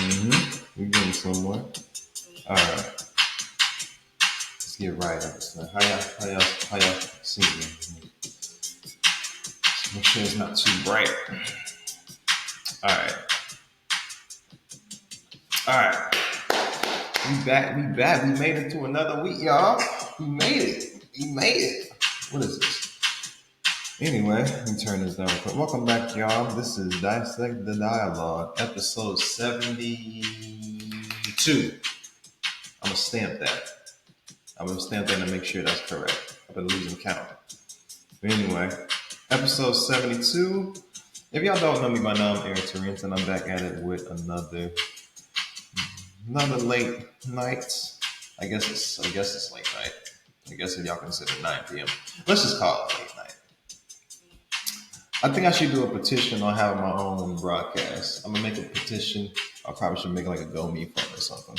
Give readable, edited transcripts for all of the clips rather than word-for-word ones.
We're getting somewhere. All right, let's get right up. So how y'all seeing? Make sure it's not too bright. All right, all right. We back. We back. We made it to another week, y'all. We made it. We made it. What is this? Anyway, let me turn this down quick. Welcome back, y'all. This is Dissect the Dialogue, episode 72. I'm gonna stamp that. I'm gonna stamp that and make sure that's correct. I've been losing count. But anyway, episode 72. If y'all don't know me by now, I'm Aaron Torrance, and I'm back at it with another late night. I guess it's late night. I guess if y'all consider 9 p.m. Let's just call it late night. I think I should do a petition on having my own broadcast. I'm gonna make a petition. I probably should make like a GoMe fund or something.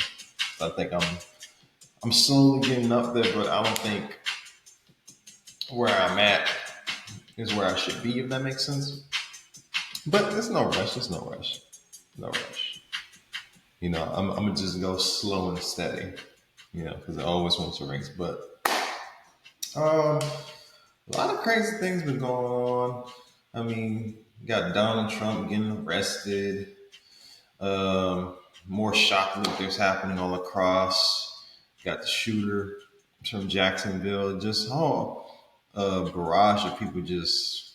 I think I'm slowly getting up there, but I don't think where I'm at is where I should be, if that makes sense. But there's no rush. There's no rush. No rush. I'm gonna just go slow and steady. Because I always want to race. But a lot of crazy things been going on. I mean, you got Donald Trump getting arrested. More shoplifters happening all across. Got the shooter from Jacksonville. Just barrage of people just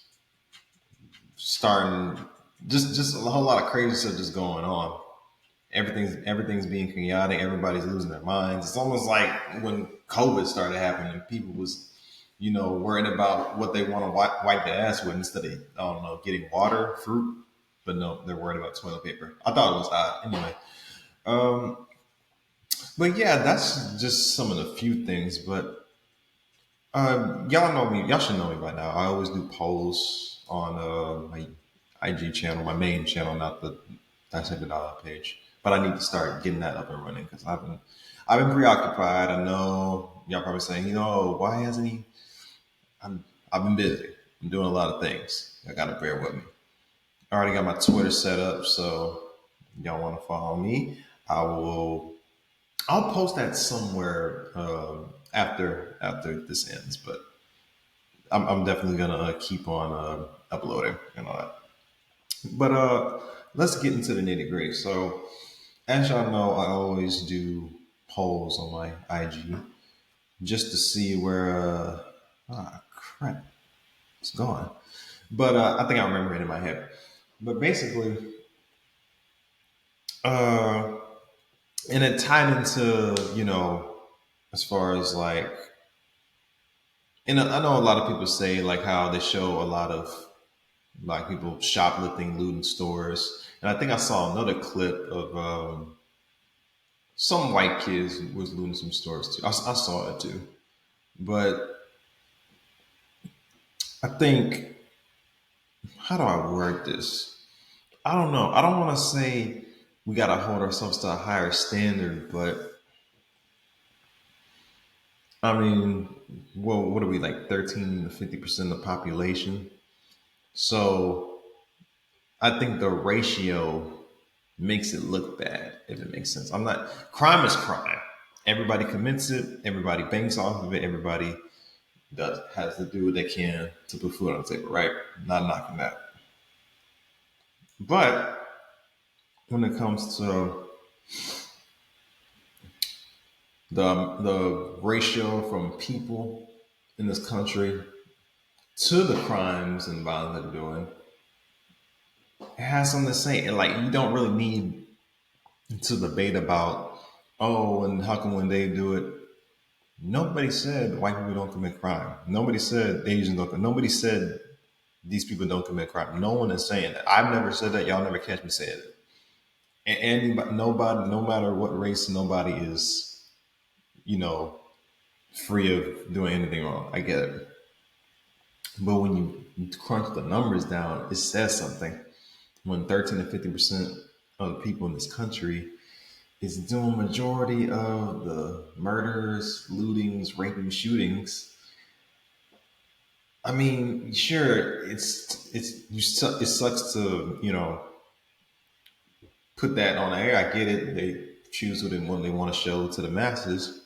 starting. Just a whole lot of crazy stuff just going on. Everything's being chaotic. Everybody's losing their minds. It's almost like when COVID started happening, people was, worried about what they want to wipe their ass with instead of, I don't know, getting water, fruit. But no, they're worried about toilet paper. I thought it was odd. Anyway, but yeah, that's just some of the few things. But y'all know me. Y'all should know me by now. I always do polls on my IG channel, my main channel, not the Dissect the Dollar page. But I need to start getting that up and running because I've been preoccupied. I know y'all probably saying, why hasn't he? I've been busy. I'm doing a lot of things. I gotta bear with me. I already got my Twitter set up, so y'all want to follow me? I'll post that somewhere after this ends, but I'm definitely gonna keep on uploading and all that. But let's get into the nitty gritty. So, as y'all know, I always do polls on my IG just to see where. Crap, it's gone. But I think I remember it in my head. But basically, uh, and it tied into as far as like, and I know a lot of people say like how they show a lot of like people shoplifting, looting stores, and I think I saw another clip of some white kids was looting some stores too. I saw it too, but I think how do I word this? I don't know. I don't want to say we got to hold ourselves to a higher standard, but I mean, well, what are we like 13 to 50% of the population? So I think the ratio makes it look bad, if it makes sense. I'm not, crime is crime. Everybody commits it, everybody banks off of it, everybody has to do what they can to put food on the table, right? Not knocking that. But when it comes to the ratio from people in this country to the crimes and violence they're doing, it has something to say. And like you don't really need to debate about, oh, and how come when they do it, nobody said white people don't commit crime. Nobody said Asians don't. Nobody said these people don't commit crime. No one is saying that. I've never said that. Y'all never catch me saying it. And anybody, nobody, no matter what race, nobody is, you know, free of doing anything wrong. I get it. But when you crunch the numbers down, it says something. When 13 to 50% of the people in this country is doing majority of the murders, lootings, raping, shootings. I mean, sure, it sucks to put that on the air. I get it. They choose what they want to show to the masses,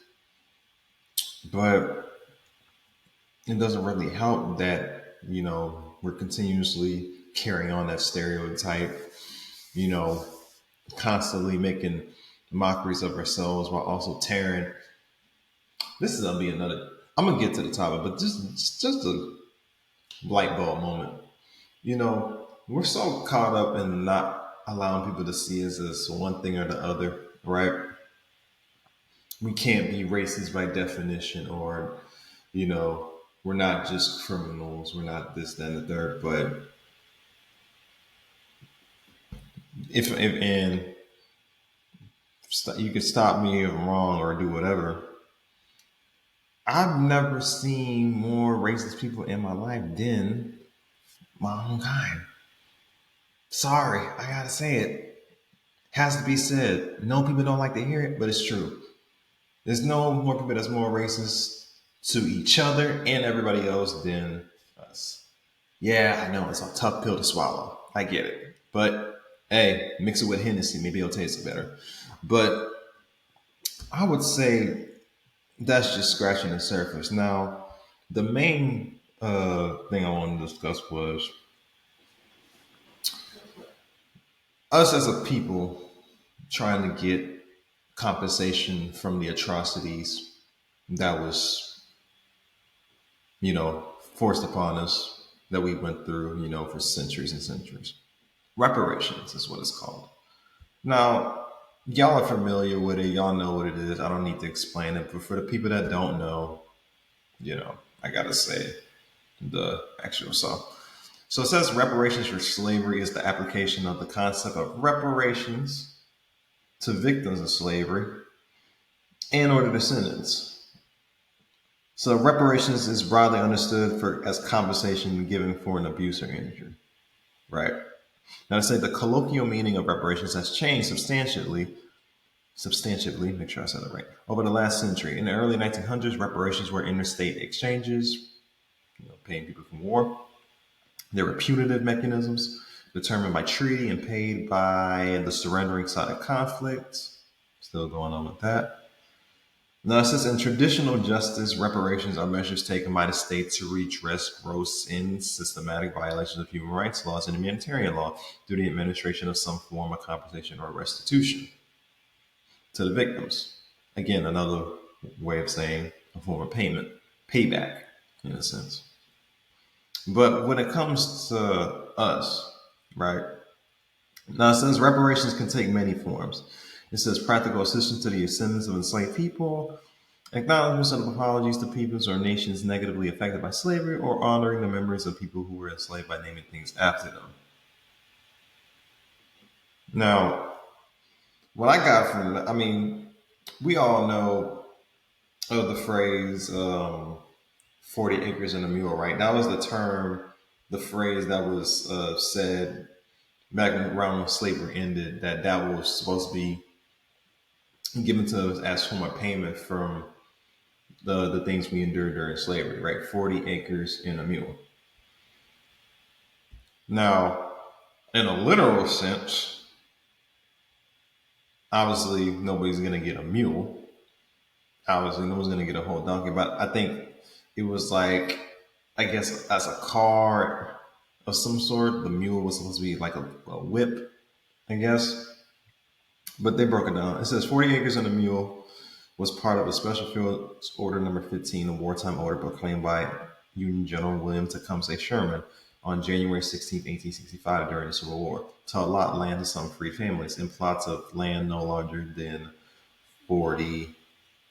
but it doesn't really help that, we're continuously carrying on that stereotype, you know, constantly making mockeries of ourselves while also tearing. This is gonna be another. I'm gonna get to the topic, but just a light bulb moment. We're so caught up in not allowing people to see us as one thing or the other, right? We can't be racist by definition, or you know, we're not just criminals. We're not this, that, and the third. But if and you could stop me if I'm wrong or do whatever. I've never seen more racist people in my life than my own kind. Sorry, I gotta say it. Has to be said. No, people don't like to hear it, but it's true. There's no more people that's more racist to each other and everybody else than us. Yeah, I know it's a tough pill to swallow. I get it. But hey, mix it with Hennessy, maybe it'll taste better. But I would say that's just scratching the surface. Now, the main thing I wanted to discuss was us as a people trying to get compensation from the atrocities that was, forced upon us, that we went through, for centuries and centuries. Reparations is what it's called. Now, y'all are familiar with it. Y'all know what it is. I don't need to explain it. But for the people that don't know, I gotta say the actual song. So it says reparations for slavery is the application of the concept of reparations to victims of slavery and or the descendants. So reparations is broadly understood as compensation given for an abuse or injury, right? Now, to say the colloquial meaning of reparations has changed substantially, make sure I said that right, over the last century. In the early 1900s, reparations were interstate exchanges, paying people from war. There were punitive mechanisms determined by treaty and paid by the surrendering side of conflict. Still going on with that. Now, it says in traditional justice, reparations are measures taken by the state to redress gross and systematic violations of human rights laws and humanitarian law through the administration of some form of compensation or restitution to the victims. Again, another way of saying a form of payment, payback, in a sense. But when it comes to us, right? Now it says reparations can take many forms. It says practical assistance to the descendants of enslaved people, acknowledgments of apologies to peoples or nations negatively affected by slavery, or honoring the memories of people who were enslaved by naming things after them. Now, what I got from, we all know of the phrase 40 acres and a mule, right? That was the term, the phrase that was said back around when slavery ended, that was supposed to be given to us as form of payment from the things we endured during slavery, right? 40 acres and a mule. Now, in a literal sense, obviously nobody's going to get a mule. Obviously, no one's going to get a whole donkey, but I think it was like, I guess, as a car of some sort. The mule was supposed to be like a whip, I guess. But they broke it down. It says 40 acres and a mule was part of a special field order number 15, a wartime order proclaimed by Union General William Tecumseh Sherman on January 16, 1865, during the Civil War, to allot land to some free families in plots of land no larger than 40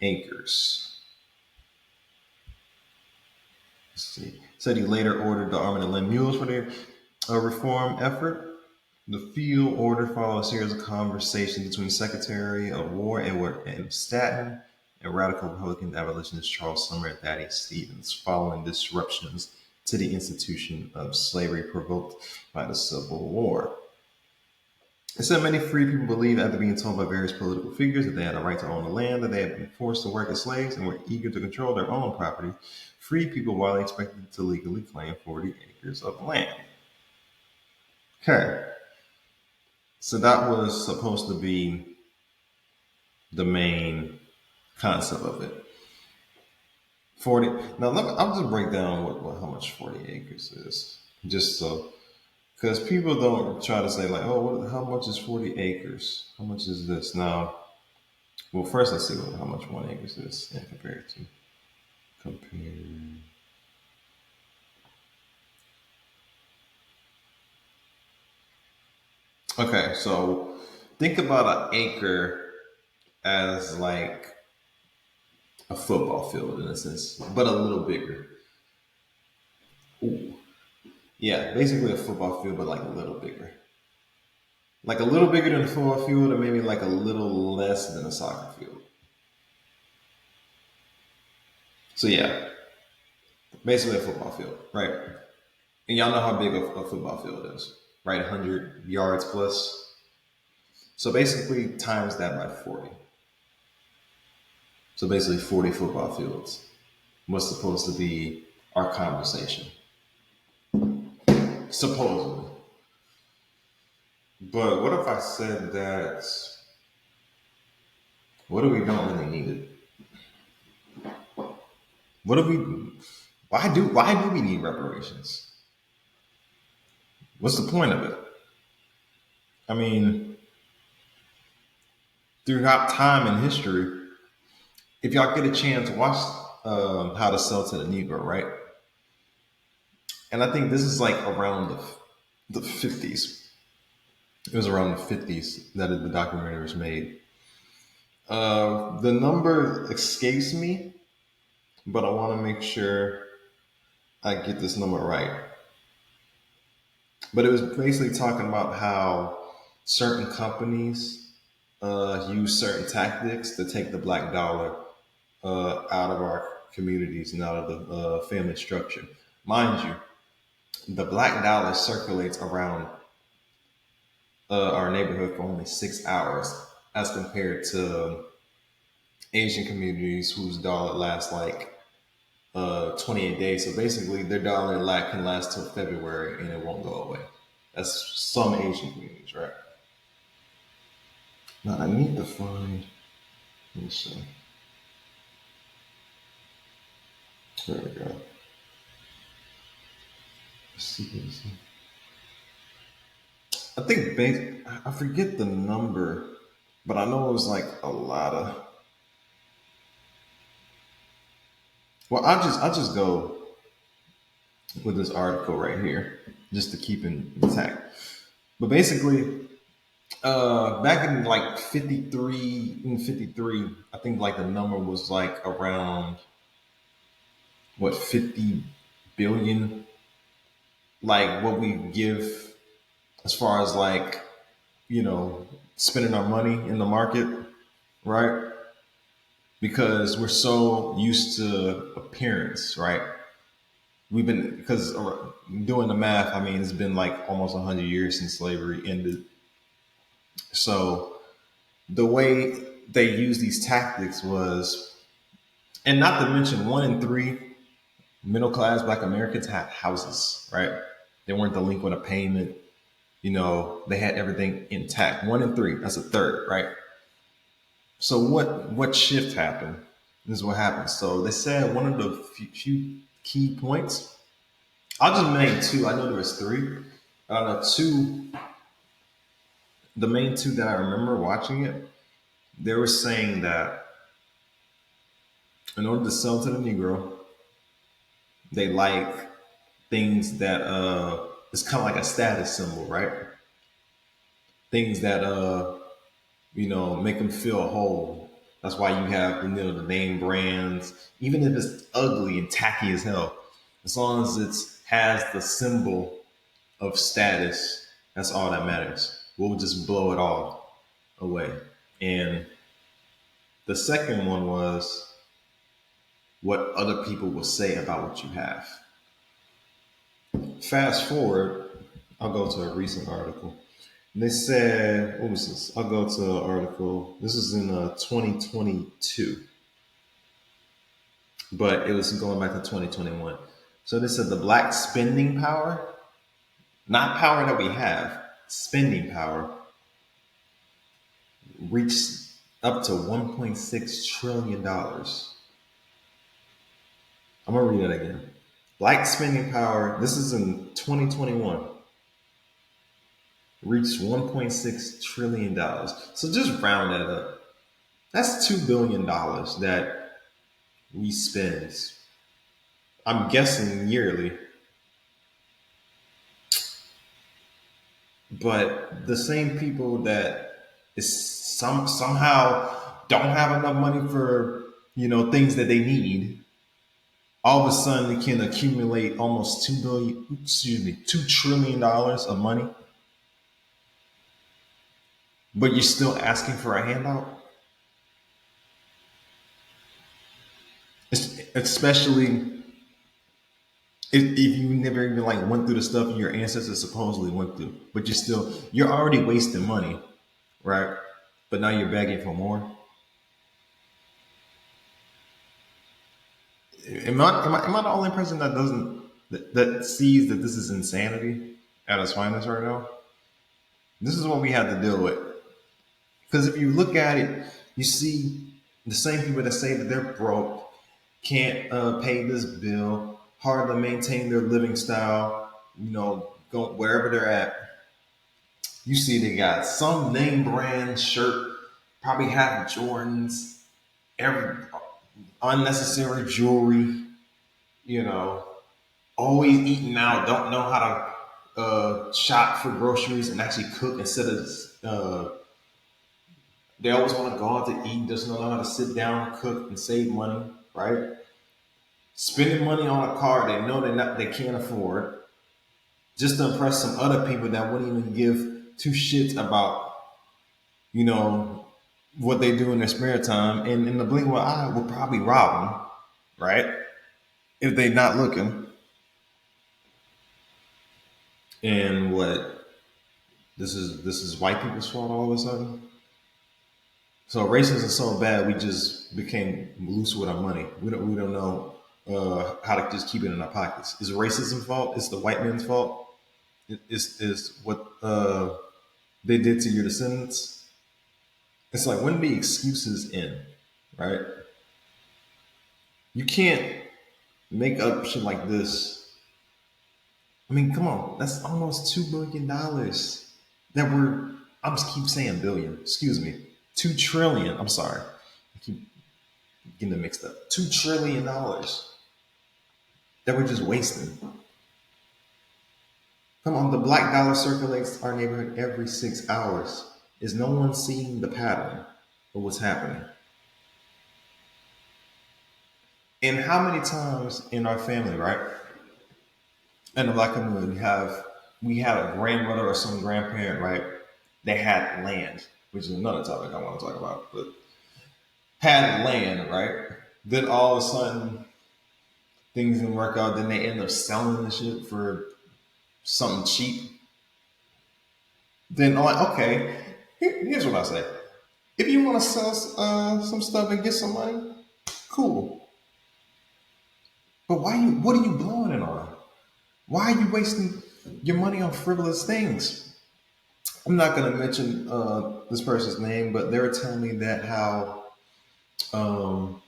acres. Let's see. Said he later ordered the Army to lend mules for the reform effort. The field order followed a series of conversations between Secretary of War Edward Stanton and radical Republican abolitionists Charles Sumner and Thaddeus Stevens, following disruptions to the institution of slavery provoked by the Civil War. It said many free people believed, after being told by various political figures that they had a right to own the land, that they had been forced to work as slaves and were eager to control their own property. Free people widely expected to legally claim 40 acres of land. Okay. So that was supposed to be the main concept of it. 40. Now, I'll just break down how much 40 acres is. Just so, because people don't try to say, like, oh, how much is 40 acres? How much is this? Now, well, first let's see how much 1 acre is in compared to. Compare. Okay, so think about an acre as like a football field in a sense, but a little bigger. Ooh. Yeah, basically a football field, but like a little bigger. Like a little bigger than a football field, or maybe like a little less than a soccer field. So yeah, basically a football field, right? And y'all know how big a football field is, right? 100 yards plus. So basically times that by 40. So basically 40 football fields was supposed to be our conversation, supposedly. But what if I said that, what if we don't really need it? What if we, why do we need reparations? What's the point of it? I mean, throughout time and history, if y'all get a chance, watch How to Sell to the Negro, right? And I think this is like around the 50s. It was around the 50s that the documentary was made. The number escapes me, but I want to make sure I get this number right. But it was basically talking about how certain companies use certain tactics to take the black dollar out of our communities and out of the family structure. Mind you, the black dollar circulates around our neighborhood for only 6 hours, as compared to Asian communities whose dollar lasts like 28 days. So basically, their dollar can last till February and it won't go away. That's some Asian communities, right? Now I need to find. Let me see. There we go. Let's see. Let's see. I think I forget the number, but I know it was like a lot of. Well, I'll just go with this article right here, just to keep it intact. But basically, back in like 53, I think like the number was like around what 50 billion, like what we give as far as like spending our money in the market, right? Because we're so used to appearance, right? We've been because doing the math. I mean, it's been like almost 100 years since slavery ended. So the way they used these tactics was, and not to mention, 1 in 3 middle class Black Americans had houses, right? They weren't delinquent of payment. They had everything intact. 1 in 3, that's a third, right? So what shift happened? This is what happened. So they said one of the few key points. I'll just name two. I know there was three. Two. The main two that I remember watching it, they were saying that in order to sell to the Negro, they like things that it's kind of like a status symbol, right? Things that make them feel whole. That's why you have the name brands, even if it's ugly and tacky as hell. As long as it has the symbol of status, that's all that matters. We'll just blow it all away. And the second one was what other people will say about what you have. Fast forward, I'll go to a recent article. They said, what was this? I'll go to an article. This is in 2022, but it was going back to 2021. So they said the black spending power, not power that we have, spending power, reached up to $1.6 trillion. I'm gonna read that again. Black spending power. This is in 2021. Reached $1.6 trillion. So just round that up. That's $2 billion that we spend. I'm guessing yearly, but the same people that is somehow don't have enough money for things that they need, all of a sudden they can accumulate almost $2 trillion of money, but you're still asking for a handout. Especially if you never even like went through the stuff your ancestors supposedly went through, but you're already wasting money, right? But now you're begging for more. Am I the only person that doesn't that sees that this is insanity at its finest right now? This is what we have to deal with. Because if you look at it, you see the same people that say that they're broke, can't pay this bill, hard to maintain their living style, go wherever they're at. You see they got some name brand shirt, probably have Jordans, every unnecessary jewelry, you know, always eating out, don't know how to shop for groceries and actually cook instead of they always want to go out to eat, doesn't know how to sit down, cook, and save money, right? Spending money on a car they know they can't afford just to impress some other people that wouldn't even give two shits about you know what they do in their spare time, and in the blink of an eye will probably rob them, right? If they're not looking. And what this is white people's fault all of a sudden. So racism is so bad we just became loose with our money. We don't know how to just keep it in our pockets. Is racism fault? Is the white man's fault? Is what they did to your descendants? It's like when the excuses end, right? You can't make up shit like this. I mean, come on, that's almost $2 billion that we're. I'm just keep saying billion. Excuse me, 2 trillion. I'm sorry, I keep getting it mixed up. $2 trillion that we're just wasting. Come on, the black dollar circulates our neighborhood every 6 hours. Is no one seeing the pattern of what's happening? And how many times in our family, right? In the black community, we had a grandmother or some grandparent, right? They had land, which is another topic I want to talk about. But had land, right? Then all of a sudden things didn't work out. Then they end up selling the shit for something cheap. Then I'm like, okay, here's what I say: if you want to sell some stuff and get some money, cool. But why you? What are you blowing it on? Why are you wasting your money on frivolous things? I'm not going to mention this person's name, but they were telling me that how um,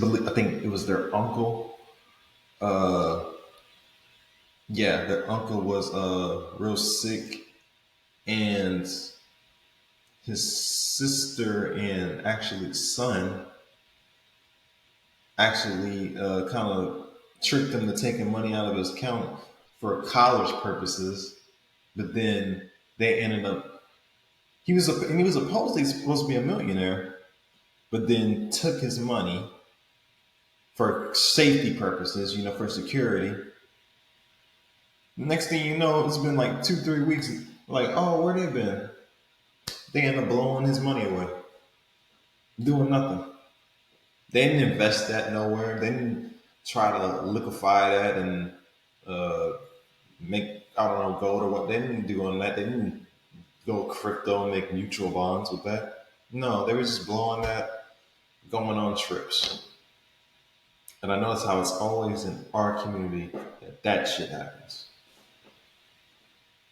I think it was their uncle. Uh, yeah, their uncle was real sick, and his sister and actually son actually kind of tricked him to taking money out of his account for college purposes. But then they ended up he was supposed to be a millionaire, but then took his money for safety purposes, for security. Next thing you know, it's been like 2, 3 weeks. Like, oh, where they been? They end up blowing his money away, doing nothing. They didn't invest that nowhere. They didn't try to liquefy that and uh, make I don't know gold or what. They didn't do on that. They didn't go crypto and make mutual bonds with that. No, they were just blowing that, going on trips. And I notice how it's always in our community that shit happens.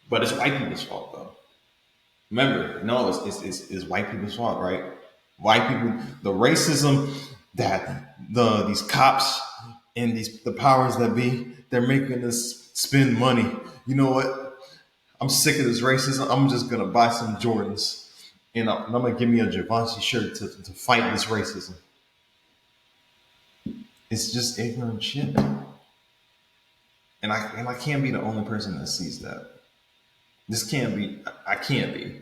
But it's white people's fault though. Remember, no, it's white people's fault, right? White people, the racism that these cops and the powers that be, they're making us spend money. You know what? I'm sick of this racism. I'm just gonna buy some Jordans, and I'm gonna give me a Givenchy shirt to fight this racism. It's just ignorant shit, and I can't be the only person that sees that. This can't be. I can't be.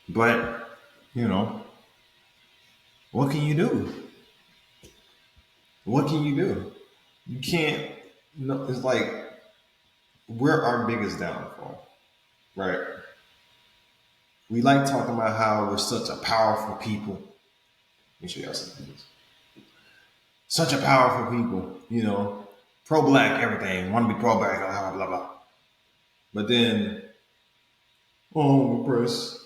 But you know, what can you do? What can you do? You can't. No, it's like we're our biggest downfall, right? We like talking about how we're such a powerful people. Make sure y'all see this. Such a powerful people, pro black everything, want to be pro black, blah, blah, blah, blah. But then, oh, press,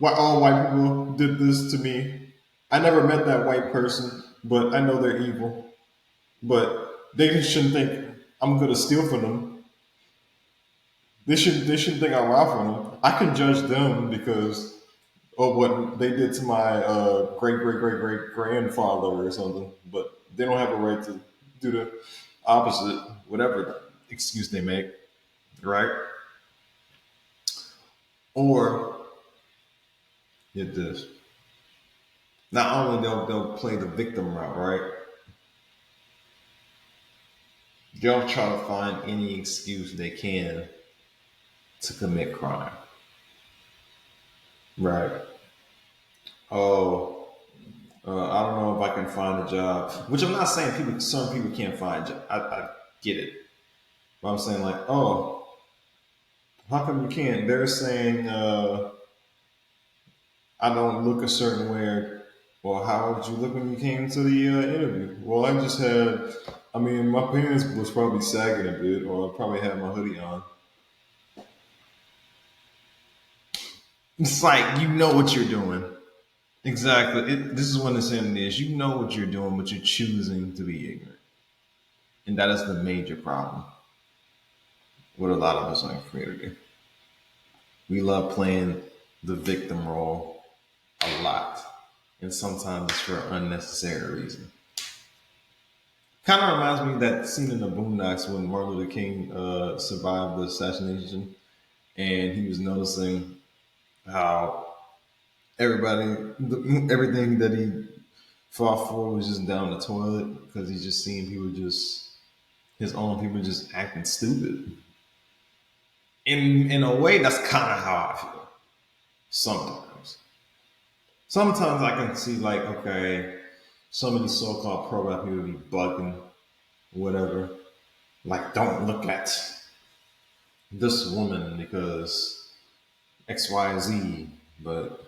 why all white people did this to me? I never met that white person, but I know they're evil. But they shouldn't think I'm going to steal from them. They shouldn't think I rob from them. I can judge them because of what they did to my great great great great grandfather or something, but they don't have a right to do the opposite, whatever excuse they make, right? Or get this. Not only they'll play the victim route, right? They'll try to find any excuse they can to commit crime, right? Oh, I don't know if I can find a job. Which I'm not saying some people can't find. I get it. But I'm saying like, oh, how come you can't? They're saying I don't look a certain way. Well, how did you look when you came to the interview? Well, I just had. I mean, my pants was probably sagging a bit, or I probably had my hoodie on. It's like you know what you're doing. Exactly. This is what the saying is. You know what you're doing, but you're choosing to be ignorant, and that is the major problem with a lot of us in our community. We love playing the victim role a lot, and sometimes it's for unnecessary reason. Kind of reminds me of that scene in the Boondocks when Martin Luther King survived the assassination, and he was noticing how everything that he fought for was just down the toilet because he just seen people just his own people just acting stupid. In a way, that's kind of how I feel sometimes. Sometimes I can see like, okay, some of these so-called pro-black people be bugging, whatever. Like, don't look at this woman because X, Y, Z, but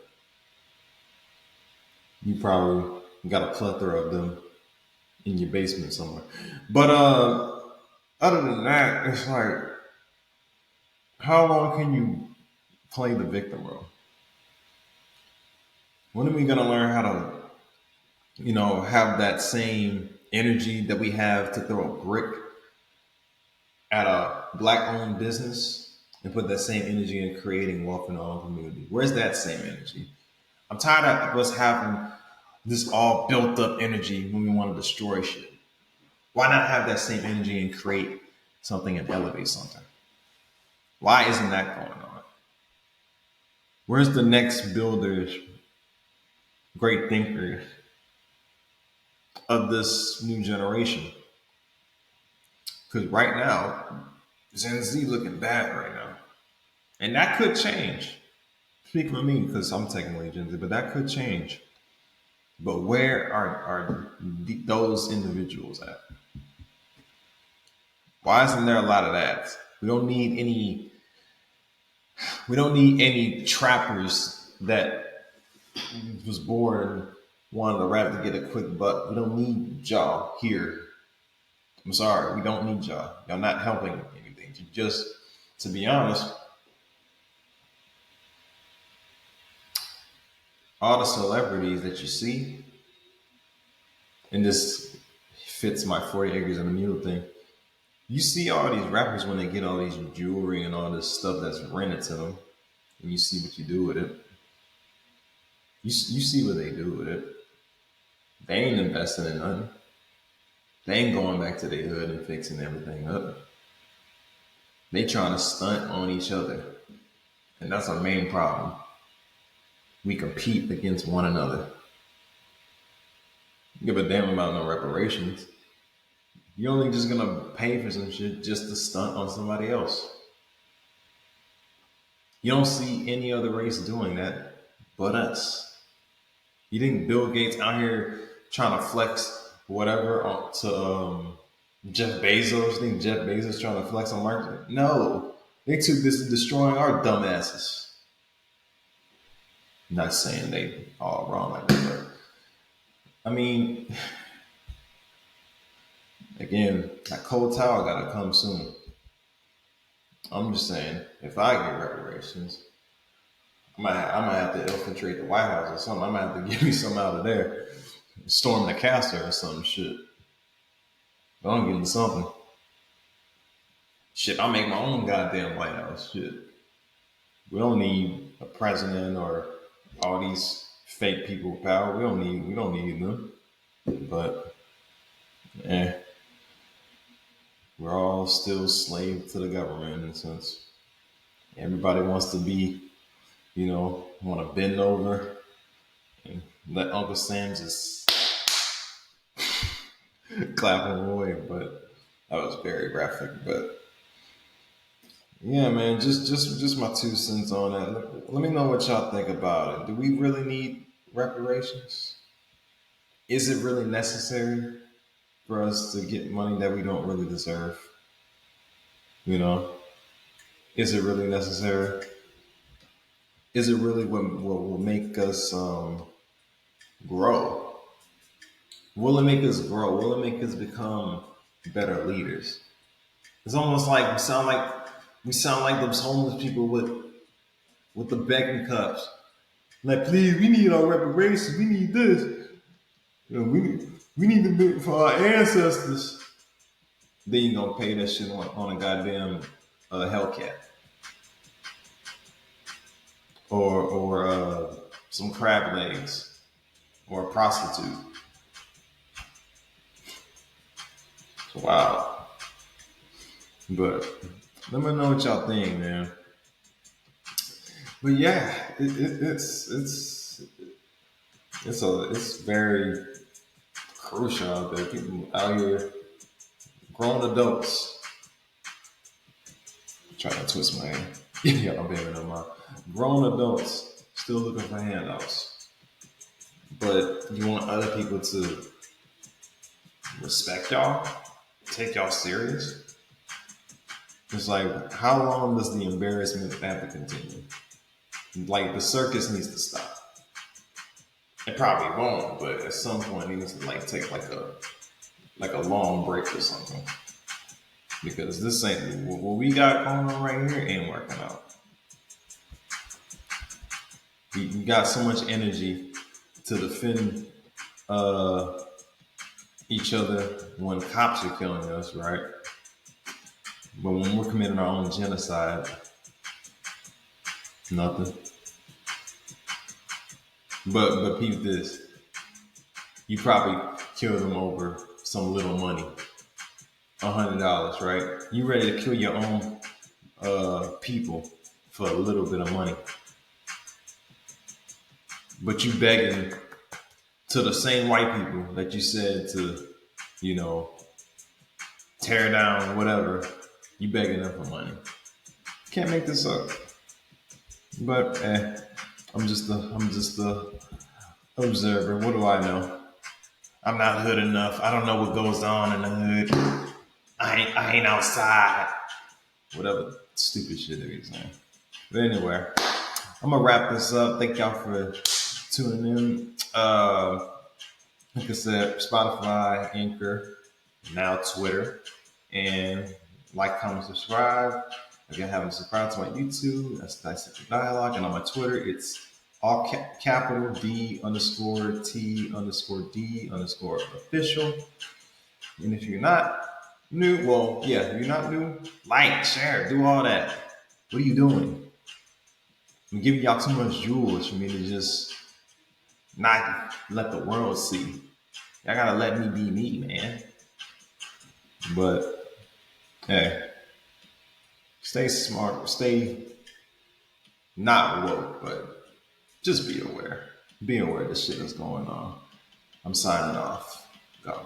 you probably got a plethora of them in your basement somewhere. But other than that, it's like, how long can you play the victim role? When are we gonna learn how to, have that same energy that we have to throw a brick at a black-owned business and put that same energy in creating wealth in our own community? Where's that same energy? I'm tired of us having this all built up energy when we want to destroy shit. Why not have that same energy and create something and elevate something? Why isn't that going on? Where's the next builders, great thinkers of this new generation? Because right now, Gen Z looking bad right now. And that could change. Speak for me because I'm technically Gen Z, but that could change. But where are those individuals at? Why isn't there a lot of that? We don't need any. We don't need any trappers that was born wanted to rap to get a quick buck. We don't need y'all here. I'm sorry, we don't need y'all. Y'all not helping anything. You just, to be honest, all the celebrities that you see, and this fits my 40 acres and a mule thing. You see all these rappers when they get all these jewelry and all this stuff that's rented to them, and you see what you do with it. You see what they do with it. They ain't investing in nothing. They ain't going back to their hood and fixing everything up. They trying to stunt on each other. And that's our main problem. We compete against one another. You give a damn about no reparations. You're only just gonna pay for some shit just to stunt on somebody else. You don't see any other race doing that but us. You think Bill Gates out here trying to flex whatever to Jeff Bezos? You think Jeff Bezos trying to flex on Mark? No. They took this to destroying our dumbasses. I'm not saying they all wrong like that, but I mean, again, that cold tower gotta come soon. I'm just saying, if I get reparations, I might have to infiltrate the White House or something. I might have to give me some out of there, storm the castle or some shit. But I'm getting something. Shit, I'll make my own goddamn White House. Shit, we don't need a president or all these fake people with power. We don't need them. But we're all still slaves to the government in a sense. Everybody wants to be, want to bend over and let Uncle Sam just clap him away. But that was very graphic. But yeah, man, just my 2 cents on that. Let me know what y'all think about it. Do we really need reparations? Is it really necessary for us to get money that we don't really deserve? You know, is it really necessary? Is it really what will make us grow? Will it make us grow? Will it make us become better leaders? It's almost like we sound like those homeless people with the begging cups. Like, please, we need our reparations. We need this. We need to do it for our ancestors. Then you gonna pay that shit on a goddamn Hellcat or some crab legs or a prostitute. Wow. But let me know what y'all think, man. But yeah, it's very crucial out there. People out here, grown adults, trying to twist my hand. Yeah, I'm being no mind. Grown adults still looking for handouts, but you want other people to respect y'all, take y'all serious. It's like, how long does the embarrassment have to continue? Like, the circus needs to stop. It probably won't, but at some point it needs to take like a long break or something. Because this ain't what we got going on right here ain't working out. We got so much energy to defend each other when cops are killing us, right? But when we're committing our own genocide, nothing. But peep this. You probably killed them over some little money. $100, right? You ready to kill your own people for a little bit of money. But you begging to the same white people that you said to, tear down whatever. You begging them for money. Can't make this up. But I'm just the observer. What do I know? I'm not hood enough. I don't know what goes on in the hood. I ain't outside. Whatever stupid shit that he's saying. But anyway, I'm gonna wrap this up. Thank y'all for tuning in. Like I said, Spotify, Anchor, now Twitter, and like, comment, subscribe. If you haven't subscribed to my YouTube, that's Dissect Dialogue, and on my Twitter, it's all capital D_T_D_official. And if you're not, New, well, yeah, you're not new. Like, share, do all that. What are you doing? I'm giving y'all too much jewels for me to just not let the world see. Y'all gotta let me be me, man. But hey, stay smart, stay not woke, but just be aware. Be aware this shit is going on. I'm signing off. Go.